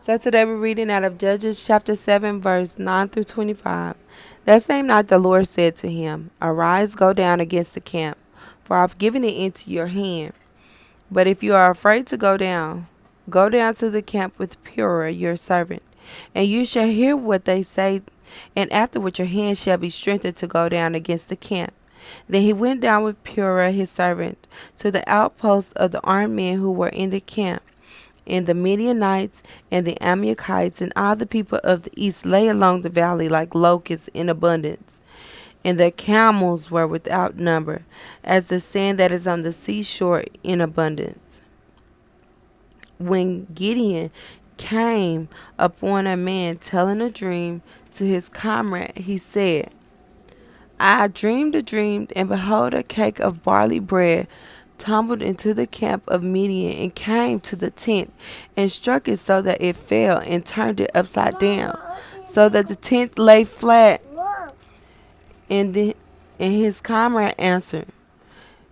So today we're reading out of Judges chapter 7, verse 9 through 25. That same night the Lord said to him, Arise, go down against the camp, for I've given it into your hand. But if you are afraid to go down to the camp with Purah your servant, and you shall hear what they say, and afterward your hand shall be strengthened to go down against the camp. Then he went down with Purah his servant to the outposts of the armed men who were in the camp. And the Midianites and the Amalekites and all the people of the east lay along the valley like locusts in abundance. And their camels were without number, as the sand that is on the seashore in abundance. When Gideon came upon a man telling a dream to his comrade, he said, I dreamed a dream, and behold, a cake of barley bread tumbled into the camp of Midian and came to the tent and struck it so that it fell and turned it upside down, so that the tent lay flat. And, the, and his comrade answered,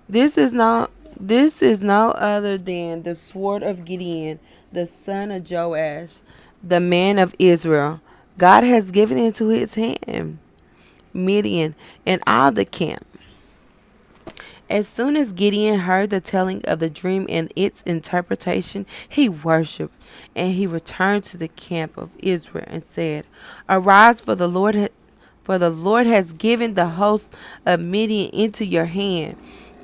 This is no other than the sword of Gideon, the son of Joash, the man of Israel. God has given into his hand Midian and all the camp. As soon as Gideon heard the telling of the dream and its interpretation, he worshipped, and he returned to the camp of Israel and said, Arise, for the Lord has given the host of Midian into your hand.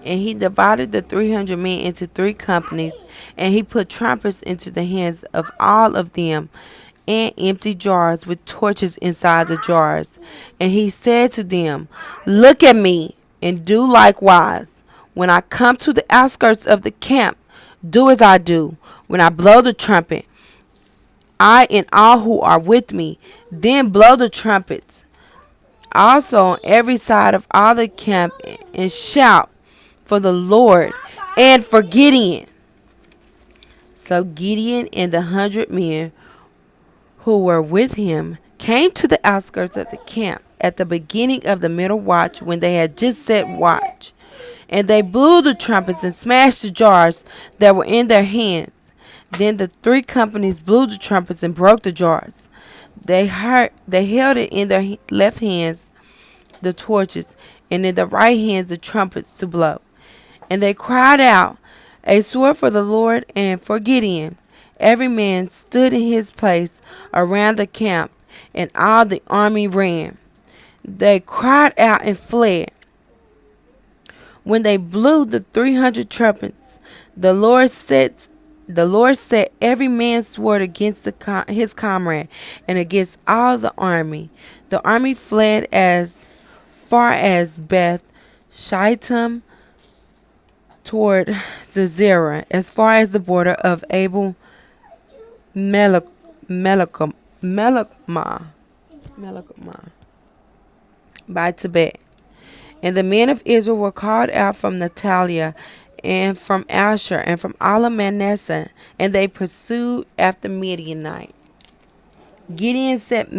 And he divided the 300 men into 3 companies, and he put trumpets into the hands of all of them, and empty jars with torches inside the jars. And he said to them, Look at me, and do likewise. When I come to the outskirts of the camp, do as I do. When I blow the trumpet, I and all who are with me, then blow the trumpets also on every side of all the camp, and shout for the Lord and for Gideon. So Gideon and the 100 men who were with him came to the outskirts of the camp at the beginning of the middle watch, when they had just set watch. And they blew the trumpets and smashed the jars that were in their hands. Then the 3 companies blew the trumpets and broke the jars. They held it in their left hands the torches, and in the right hands the trumpets to blow. And they cried out, A sword for the Lord and for Gideon. Every man stood in his place around the camp, and all the army ran. They cried out and fled. When they blew the 300 trumpets, the Lord set every man's sword against his comrade and against all the army. The army fled as far as Beth Shittim toward Zizera, as far as the border of Abel Melachmah by Tibet. And the men of Israel were called out from Natalia and from Asher and from all of Manasseh, and they pursued after Midianite. Gideon set